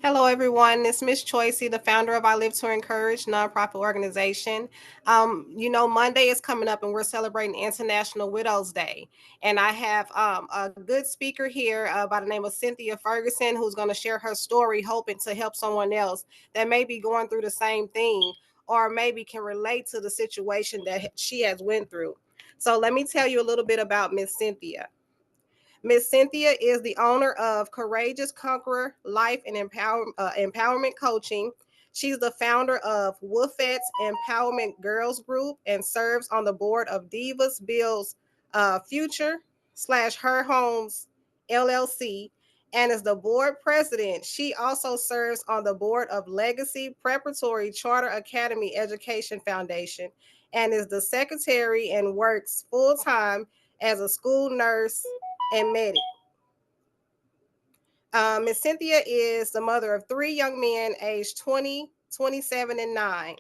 Hello, everyone. It's Miss Choicey, the founder of I Live to Encourage nonprofit organization. Monday is coming up, and we're celebrating International Widows Day. And I have a good speaker here by the name of Cynthia Ferguson, who's going to share her story, hoping to help someone else that may be going through the same thing, or maybe can relate to the situation that she has went through. So let me tell you a little bit about Miss Cynthia. Miss Cynthia is the owner of Courageous Conqueror Life and Empowerment Coaching. She's the founder of Wolfette's Empowerment Girls Group and serves on the board of Divas Bills Future / Her Homes LLC and is the board president. She also serves on the board of Legacy Preparatory Charter Academy Education Foundation and is the secretary and works full time as a school nurse and medic. Miss Cynthia is the mother of 3 young men aged 20, 27, and 9.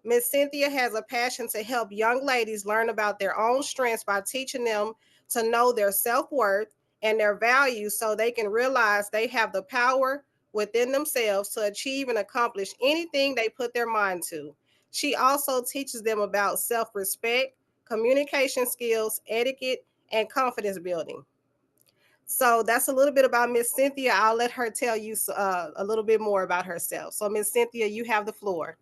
Miss Cynthia has a passion to help young ladies learn about their own strengths by teaching them to know their self-worth and their values so they can realize they have the power within themselves to achieve and accomplish anything they put their mind to. She also teaches them about self-respect, communication skills, etiquette, and confidence building. So that's a little bit about Miss Cynthia. I'll let her tell you a little bit more about herself. So, Miss Cynthia, you have the floor.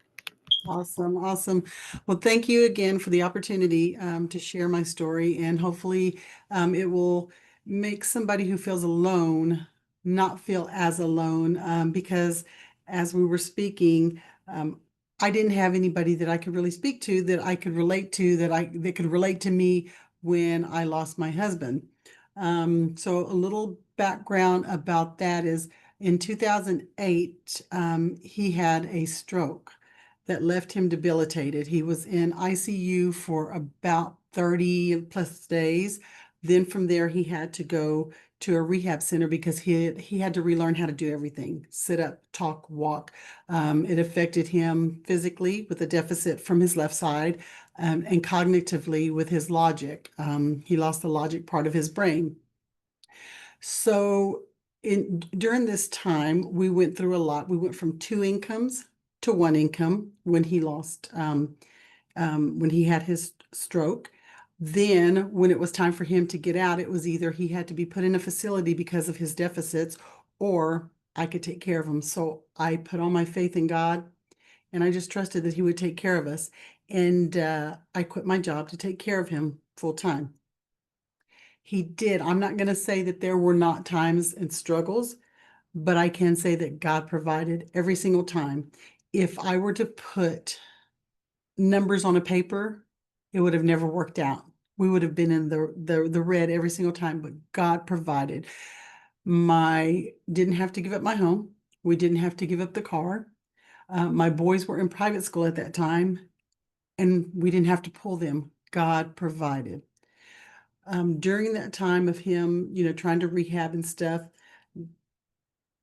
Awesome, awesome. Well, thank you again for the opportunity to share my story, and hopefully it will make somebody who feels alone not feel as alone, because as we were speaking, I didn't have anybody that I could really speak to, that I could relate to, that could relate to me when I lost my husband. So a little background about that is in 2008, he had a stroke that left him debilitated. He was in ICU for about 30 plus days. Then from there, he had to go to a rehab center because he had to relearn how to do everything: sit up, talk, walk. It affected him physically with a deficit from his left side, and cognitively with his logic. He lost the logic part of his brain. So during this time, we went through a lot. We went from two incomes to one income when he lost, when he had his stroke. Then, when it was time for him to get out, it was either he had to be put in a facility because of his deficits, or I could take care of him. So I put all my faith in God, and I just trusted that He would take care of us. And I quit my job to take care of him full time. He did. I'm not going to say that there were not times and struggles, but I can say that God provided every single time. If I were to put numbers on a paper, it would have never worked out. We would have been in the red every single time, but God provided. My didn't have to give up my home. We didn't have to give up the car. My boys were in private school at that time, and we didn't have to pull them. God provided. During that time of him, trying to rehab and stuff,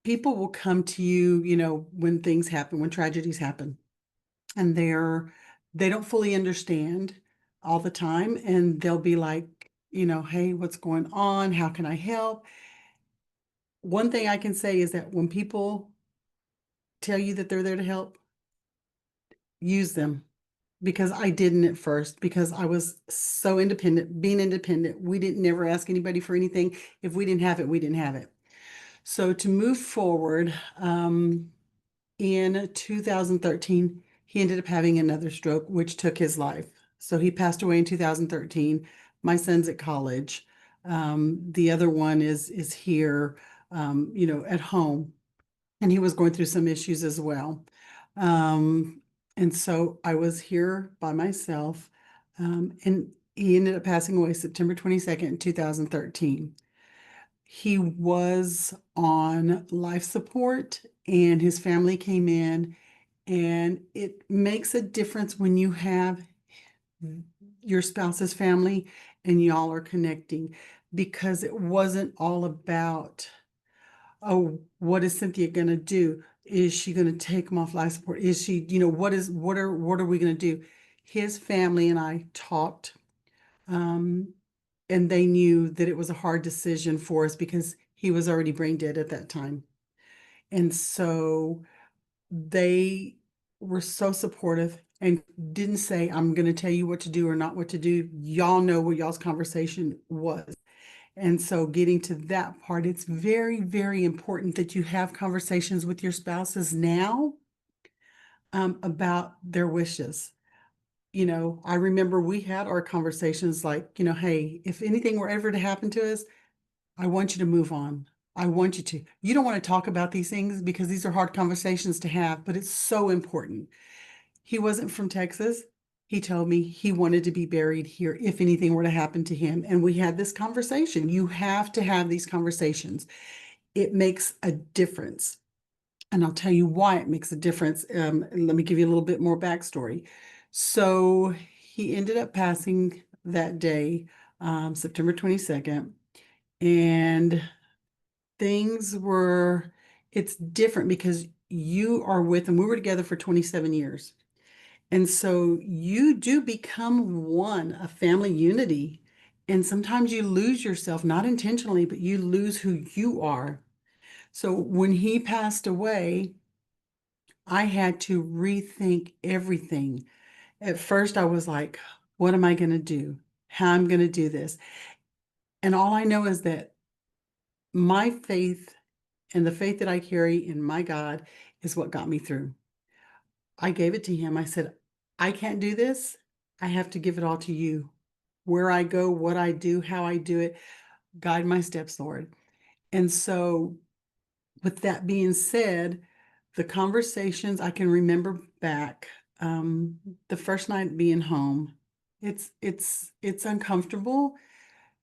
people will come to you, when things happen, when tragedies happen, and they don't fully understand all the time, and they'll be like, hey, what's going on? How can I help? One thing I can say is that when people tell you that they're there to help, use them. Because I didn't at first, because I was so independent, being independent. We didn't never ask anybody for anything. If we didn't have it, we didn't have it. So to move forward, in 2013, he ended up having another stroke, which took his life. So he passed away in 2013. My son's at college. The other one is here, at home, and he was going through some issues as well. Um, and so I was here by myself, and he ended up passing away September 22nd, 2013. He was on life support, and his family came in, and it makes a difference when you have your spouse's family and y'all are connecting, because it wasn't all about, oh, what is Cynthia going to do? Is she going to take him off life support? Is she, what are we going to do? His family and I talked, um, and they knew that it was a hard decision for us because he was already brain dead at that time. And so they were so supportive and didn't say, I'm going to tell you what to do or not what to do. Y'all know what y'all's conversation was. And so getting to that part, it's very, very important that you have conversations with your spouses now about their wishes. I remember we had our conversations like, hey, if anything were ever to happen to us, I want you to move on. I want you to. You don't want to talk about these things because these are hard conversations to have, but it's so important. He wasn't from Texas. He told me he wanted to be buried here if anything were to happen to him. And we had this conversation. You have to have these conversations. It makes a difference. And I'll tell you why it makes a difference. Let me give you a little bit more backstory. So he ended up passing that day, September 22nd. And things were, it's different because you are with them. We were together for 27 years. And so you do become one, a family unity. And sometimes you lose yourself, not intentionally, but you lose who you are. So when he passed away, I had to rethink everything. At first, I was like, what am I going to do? How I'm going to do this? And all I know is that my faith and the faith that I carry in my God is what got me through. I gave it to him. I said, I can't do this. I have to give it all to you. Where I go, what I do, how I do it, guide my steps, Lord. And so, with that being said, the conversations I can remember back, um, the first night being home, it's uncomfortable.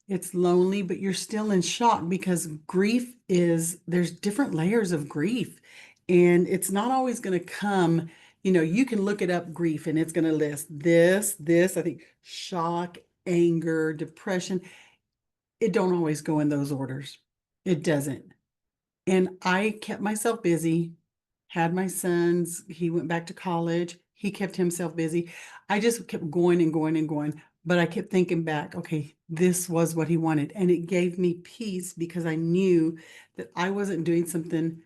It's lonely, but you're still in shock because there's different layers of grief. And it's not always going to come, you can look it up, grief, and it's going to list this, I think, shock, anger, depression. It don't always go in those orders. It doesn't. And I kept myself busy, had my sons, he went back to college, he kept himself busy. I just kept going and going and going. But I kept thinking back, okay, this was what he wanted. And it gave me peace because I knew that I wasn't doing something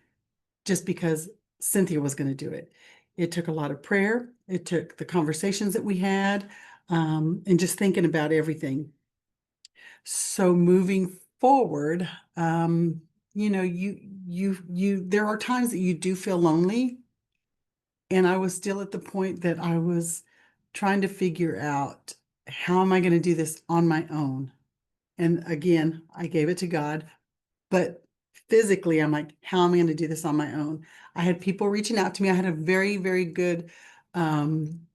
just because Cynthia was going to do it. It took a lot of prayer. It took the conversations that we had, and just thinking about everything. So moving forward, there are times that you do feel lonely. And I was still at the point that I was trying to figure out, how am I going to do this on my own? And again, I gave it to God, but physically, I'm like, how am I going to do this on my own? I had people reaching out to me. I had a very, very good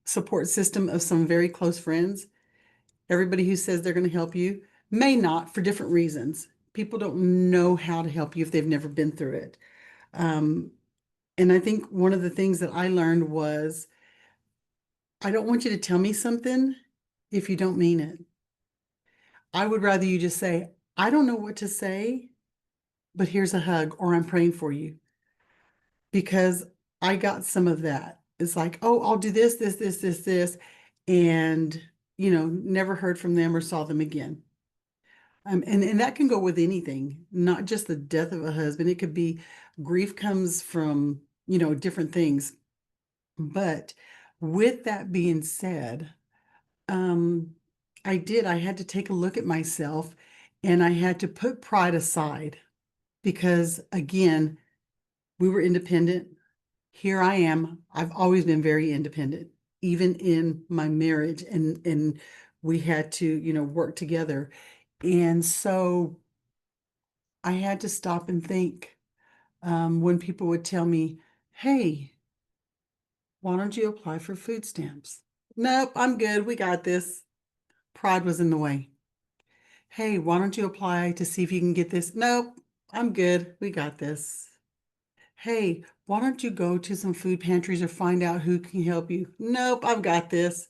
support system of some very close friends. Everybody who says they're going to help you may not, for different reasons. People don't know how to help you if they've never been through it. Um, and I think one of the things that I learned was, I don't want you to tell me something if you don't mean it. I would rather you just say, I don't know what to say, but here's a hug, or I'm praying for you. Because I got some of that. It's like, oh, I'll do this, and, never heard from them or saw them again. And that can go with anything, not just the death of a husband. It could be grief comes from, different things. But with that being said, um, I had to take a look at myself and I had to put pride aside because, again, we were independent. Here I am. I've always been very independent, even in my marriage, and we had to, work together. And so I had to stop and think, when people would tell me, hey, why don't you apply for food stamps? Nope, I'm good. We got this. Pride was in the way. Hey, why don't you apply to see if you can get this? Nope, I'm good. We got this. Hey, why don't you go to some food pantries or find out who can help you? Nope, I've got this.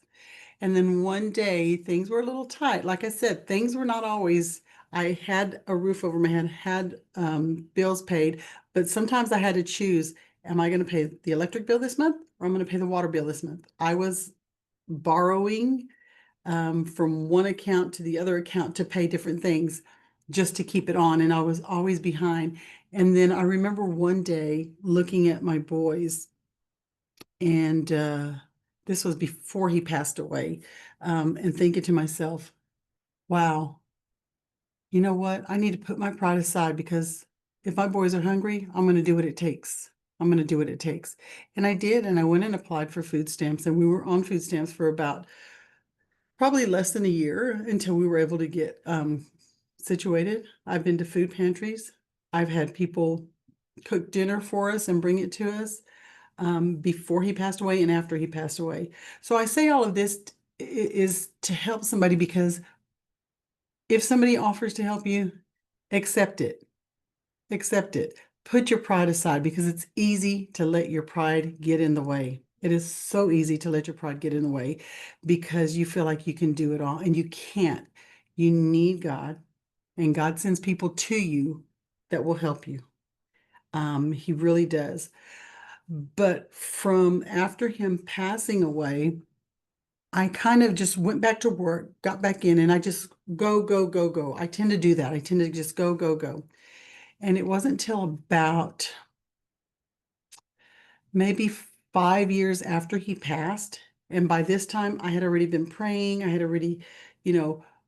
And then one day things were a little tight. Like I said, things were not always, I had a roof over my head, had bills paid, but sometimes I had to choose, am I going to pay the electric bill this month or I'm going to pay the water bill this month? I was borrowing from one account to the other account to pay different things. just to keep it on. And I was always behind. And then I remember one day looking at my boys, and this was before he passed away, and thinking to myself, wow, you know what? I need to put my pride aside, because if my boys are hungry, I'm going to do what it takes. I'm going to do what it takes. And I did. And I went and applied for food stamps. And we were on food stamps for about probably less than a year until we were able to get situated. I've been to food pantries. I've had people cook dinner for us and bring it to us before he passed away and after he passed away. So I say all of this is to help somebody, because if somebody offers to help you, accept it. Accept it. Put your pride aside, because it's easy to let your pride get in the way. It is so easy to let your pride get in the way because you feel like you can do it all, and you can't. You need God, and God sends people to you that will help you. He really does. But from after him passing away, I kind of just went back to work, got back in, and I just go, go, go, go. I tend to do that. I tend to just go, go, go. And it wasn't until about maybe 5 years after he passed. And by this time, I had already been praying. I had already,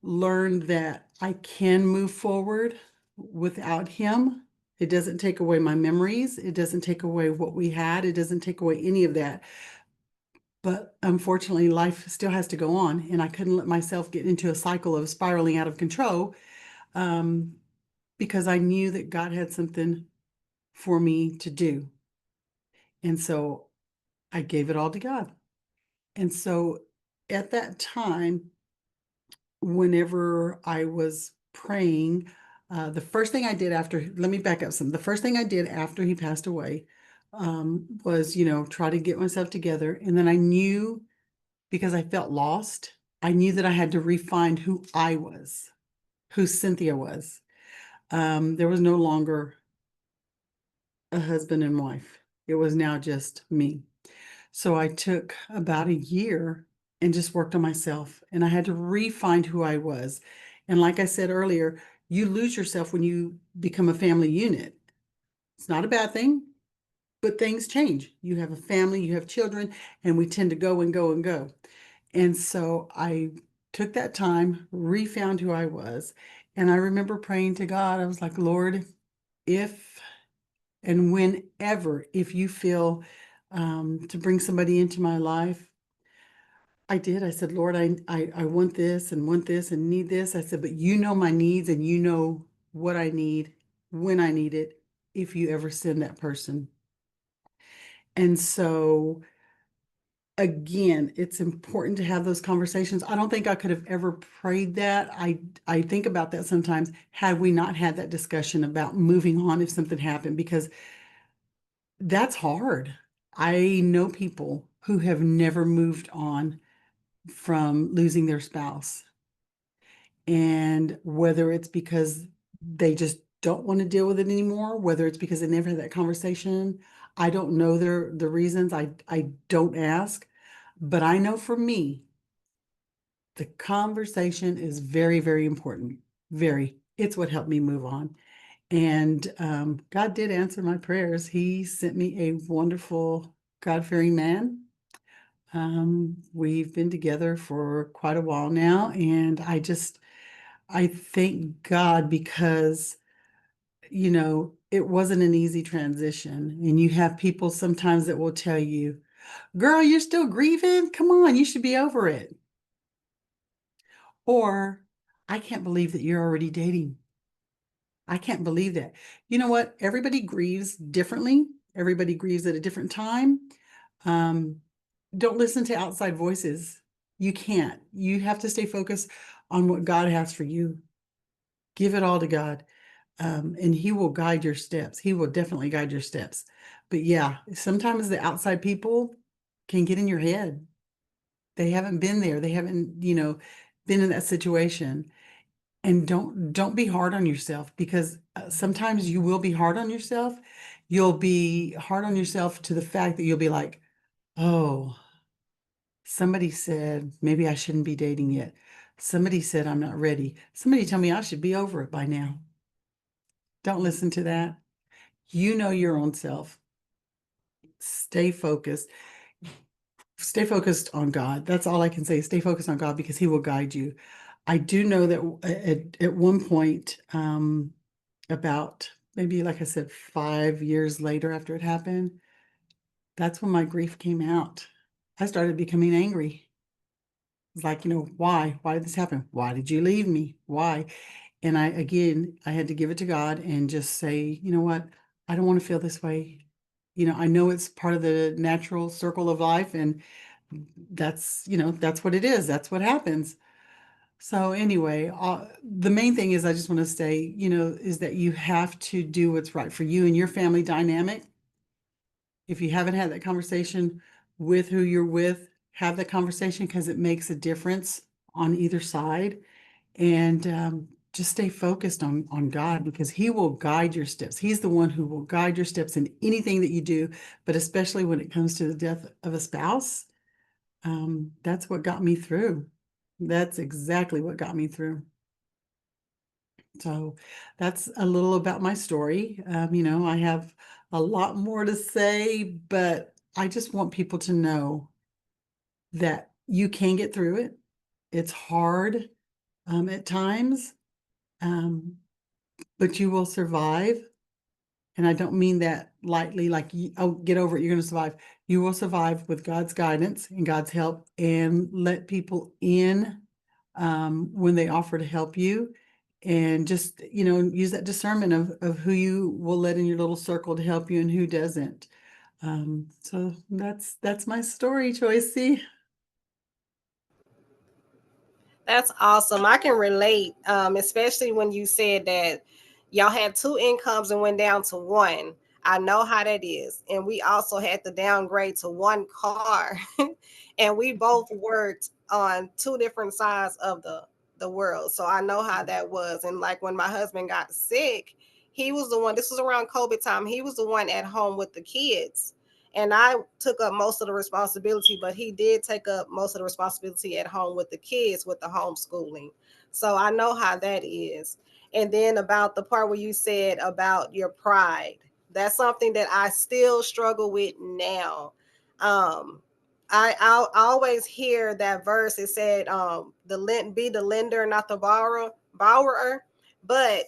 learned that I can move forward without him. It doesn't take away my memories. It doesn't take away what we had. It doesn't take away any of that. But unfortunately, life still has to go on. And I couldn't let myself get into a cycle of spiraling out of control, um, because I knew that God had something for me to do. And so I gave it all to God. And so at that time, whenever I was praying, the first thing I did after, let me back up some. The first thing I did after he passed away was, try to get myself together. And then I knew, because I felt lost, I knew that I had to refine who I was, who Cynthia was. There was no longer a husband and wife. It was now just me. So I took about a year and just worked on myself, and I had to refine who I was. And like I said earlier, you lose yourself when you become a family unit. It's not a bad thing, but things change. You have a family, you have children, and we tend to go and go and go. And so I took that time, refound who I was. And I remember praying to God. I was like, Lord, if and whenever, if you feel to bring somebody into my life, I did. I said, Lord, I want this and need this. I said, but you know my needs, and you know what I need, when I need it, if you ever send that person. And so again, it's important to have those conversations. I don't think I could have ever prayed that. I think about that sometimes, had we not had that discussion about moving on if something happened, because that's hard. I know people who have never moved on from losing their spouse. And whether it's because they just don't want to deal with it anymore, whether it's because they never had that conversation, I don't know the reasons. I don't ask. But I know for me, the conversation is very, very important. Very. It's what helped me move on. And God did answer my prayers. He sent me a wonderful, God-fearing man. We've been together for quite a while now, and I thank God, because, it wasn't an easy transition. And you have people sometimes that will tell you, girl, you're still grieving? Come on, you should be over it. Or, I can't believe that you're already dating. I can't believe that. You know what? Everybody grieves differently. Everybody grieves at a different time. Um, don't listen to outside voices. You can't. You have to stay focused on what God has for you. Give it all to God. And he will guide your steps. He will definitely guide your steps. But yeah, sometimes the outside people can get in your head. They haven't been there. They haven't, been in that situation. And don't be hard on yourself, because sometimes you will be hard on yourself. You'll be hard on yourself to the fact that you'll be like, oh, somebody said maybe I shouldn't be dating yet. Somebody said I'm not ready. Somebody told me I should be over it by now. Don't listen to that. You know your own self. Stay focused. Stay focused on God. That's all I can say. Stay focused on God because He will guide you. I do know that at one point, about maybe, like I said, 5 years later after it happened, that's when my grief came out. I started becoming angry. It's like, why? Why did this happen? Why did you leave me? Why? And I had to give it to God and just say, you know what? I don't want to feel this way. I know it's part of the natural circle of life, and that's what it is. That's what happens. So anyway, the main thing is I just want to say, is that you have to do what's right for you and your family dynamic. If you haven't had that conversation with who you're with, have that conversation because it makes a difference on either side. And just stay focused on God because He will guide your steps. He's the one who will guide your steps in anything that you do, but especially when it comes to the death of a spouse. That's what got me through. That's exactly what got me through. So that's a little about my story. I have a lot more to say, but I just want people to know that you can get through it. It's hard at times, um, but you will survive. And I don't mean that lightly, like, oh, get over it, you're going to survive. You will survive with God's guidance and God's help, and let people in when they offer to help you. And just, use that discernment of who you will let in your little circle to help you and who doesn't. So that's my story, Choicey. That's awesome. I can relate, especially when you said that y'all had two incomes and went down to one. I know how that is. And we also had to downgrade to one car. And we both worked on two different sides of the world. So I know how that was. And like when my husband got sick, he was the one, this was around COVID time, he was the one at home with the kids, and I took up most of the responsibility, but he did take up most of the responsibility at home with the kids with the homeschooling. So I know how that is. And then about the part where you said about your pride, that's something that I still struggle with now. Um, I always hear that verse. It said, be the lender, not the borrower. But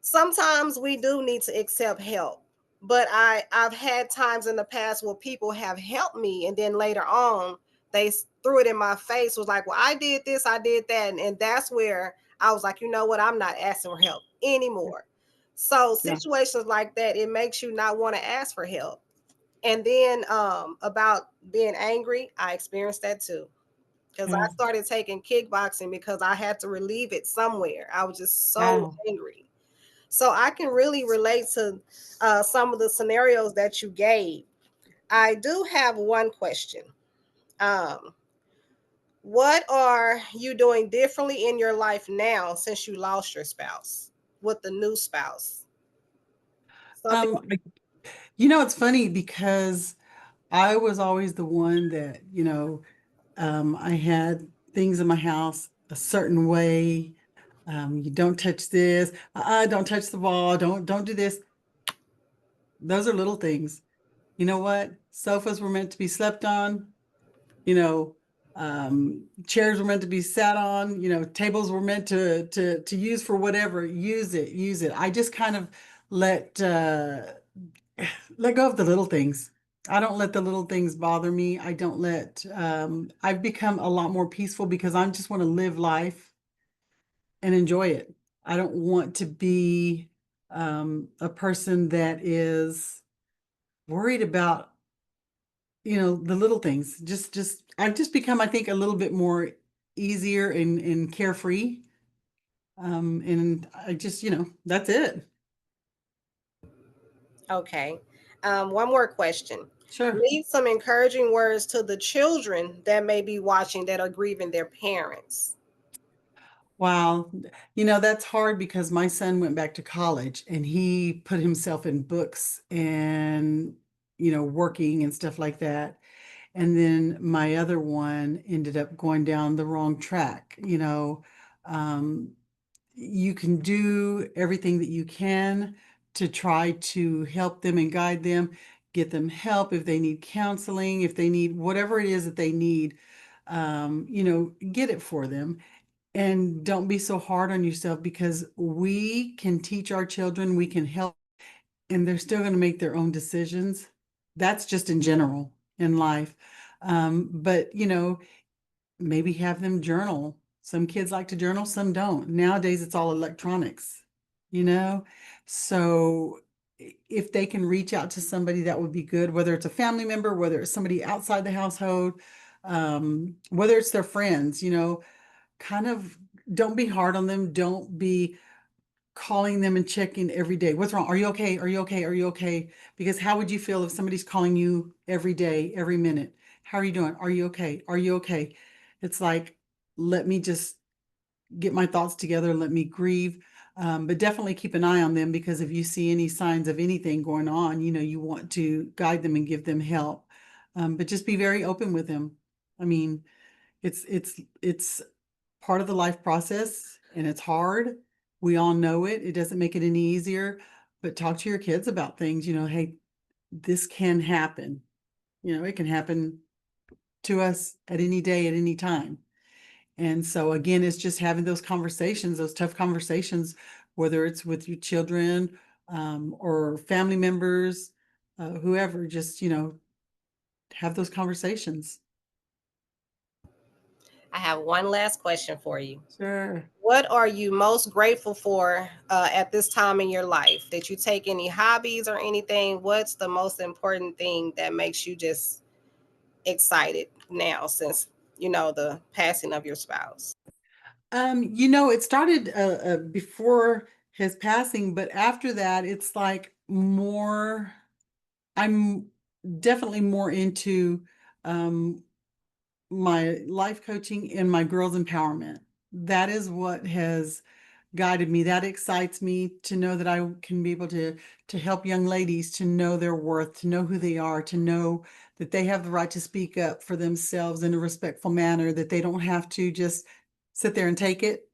sometimes we do need to accept help, but I've had times in the past where people have helped me and then later on they threw it in my face, was like, well, I did this, I did that, and that's where I was like, you know what, I'm not asking for help anymore. So Yeah. situations like that, it makes you not want to ask for help. And then about being angry, I experienced that too, because I Yeah. started taking kickboxing because I had to relieve it somewhere. I was just so Wow. angry. So I can really relate to some of the scenarios that you gave. I do have one question. Um, what are you doing differently in your life now since you lost your spouse with the new spouse? Something. Um, it's funny because I was always the one that, I had things in my house a certain way. You don't touch this. Don't touch the wall. Don't do this. Those are little things. You know what? Sofas were meant to be slept on. You know, chairs were meant to be sat on. Tables were meant to use for whatever. Use it. Use it. I just kind of let let go of the little things. I don't let the little things bother me. I don't let, I've become a lot more peaceful because I just want to live life and enjoy it. I don't want to be a person that is worried about, the little things. I've just become, I think, a little bit more easier and carefree. And I just, that's it. Okay. One more question. Sure. Leave some encouraging words to the children that may be watching that are grieving their parents. Wow. That's hard because my son went back to college and he put himself in books and, working and stuff like that. And then my other one ended up going down the wrong track. Um, you can do everything that you can to try to help them and guide them, get them help if they need counseling, if they need whatever it is that they need, get it for them. And don't be so hard on yourself, because we can teach our children, we can help, and they're still going to make their own decisions. That's just in general in life. But, maybe have them journal. Some kids like to journal, some don't. Nowadays, it's all electronics, you know? So if they can reach out to somebody, that would be good, whether it's a family member, whether it's somebody outside the household, whether it's their friends, kind of don't be hard on them. Don't be calling them and checking every day. What's wrong? Are you okay? Are you okay? Are you okay? Because how would you feel if somebody's calling you every day, every minute? How are you doing? Are you okay? Are you okay? It's like, let me just get my thoughts together, let me grieve. But definitely keep an eye on them, because if you see any signs of anything going on, you want to guide them and give them help. But just be very open with them. I mean, it's part of the life process, and it's hard. We all know it. It doesn't make it any easier, but talk to your kids about things, hey, this can happen. It can happen to us at any day, at any time. And so again, it's just having those conversations, those tough conversations, whether it's with your children, or family members, whoever, just, have those conversations. I have one last question for you. Sure. What are you most grateful for at this time in your life? Did you take any hobbies or anything? What's the most important thing that makes you just excited now since, the passing of your spouse? It started before his passing, but after that, it's like more, I'm definitely more into um, my life coaching and my girls empowerment. That is what has guided me. That excites me, to know that I can be able to help young ladies to know their worth, to know who they are, to know that they have the right to speak up for themselves in a respectful manner, that they don't have to just sit there and take it.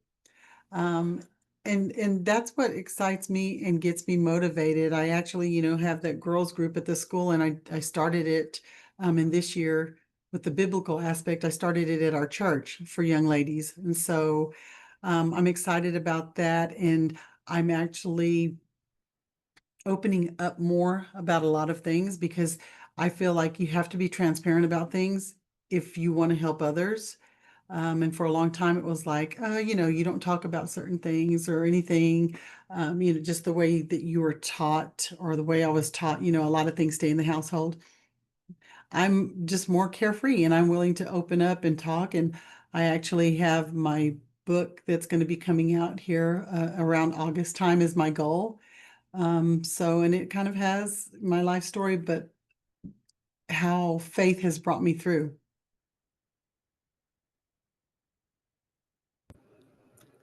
Um, and that's what excites me and gets me motivated. I actually, have that girls group at the school, and I started it in this year with the biblical aspect. I started it at our church for young ladies. And so I'm excited about that. And I'm actually opening up more about a lot of things, because I feel like you have to be transparent about things if you want to help others. And for a long time, it was like, you don't talk about certain things or anything, just the way that you were taught, or the way I was taught, a lot of things stay in the household. I'm just more carefree, and I'm willing to open up and talk. And I actually have my book that's going to be coming out here around August time, is my goal. And it kind of has my life story, but how faith has brought me through.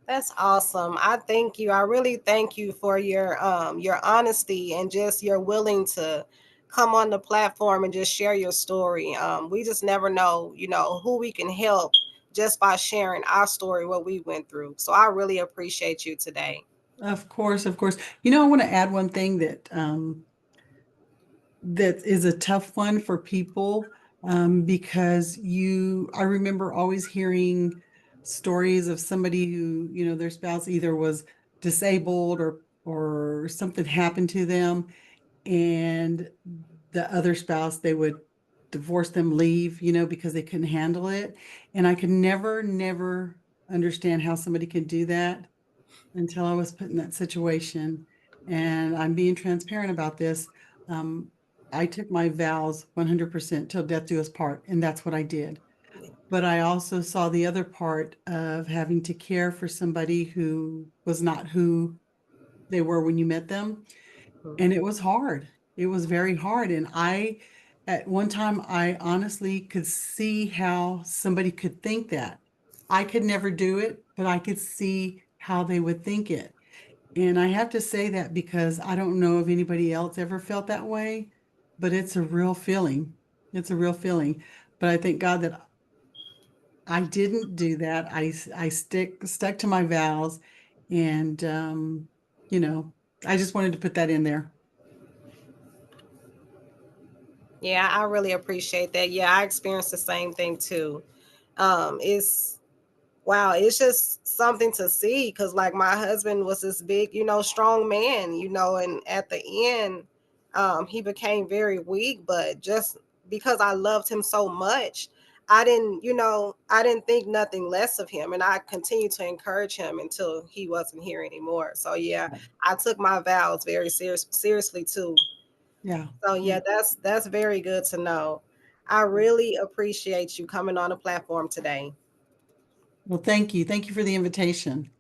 That's awesome. I thank you. I really thank you for your honesty and just your willing to come on the platform and just share your story. We just never know, who we can help just by sharing our story, what we went through. So I really appreciate you today. Of course, of course. I want to add one thing that is a tough one for people, because I remember always hearing stories of somebody who, their spouse either was disabled, or something happened to them, and the other spouse, they would divorce them, leave, because they couldn't handle it. And I could never, never understand how somebody could do that until I was put in that situation. And I'm being transparent about this. Um, I took my vows 100% till death do us part, and that's what I did. But I also saw the other part of having to care for somebody who was not who they were when you met them. And it was hard. It was very hard. And at one time, I honestly could see how somebody could think that. I could never do it, but I could see how they would think it. And I have to say that because I don't know if anybody else ever felt that way, but it's a real feeling. It's a real feeling. but I thank God that I didn't do that. I stuck to my vows, and you know, I just wanted to put that in there. Yeah, I really appreciate that. Yeah, I experienced the same thing too. It's wow, it's just something to see because, like, my husband was this big, strong man, and at the end, he became very weak. But just because I loved him so much, I didn't think nothing less of him, and I continued to encourage him until he wasn't here anymore. So yeah, I took my vows very seriously too. Yeah. So Yeah. yeah, that's very good to know. I really appreciate you coming on the platform today. Well, thank you. Thank you for the invitation.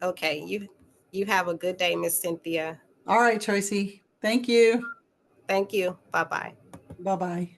Okay, you have a good day, Miss Cynthia. All right, Tracy. Thank you. Thank you. Bye bye. Bye-bye.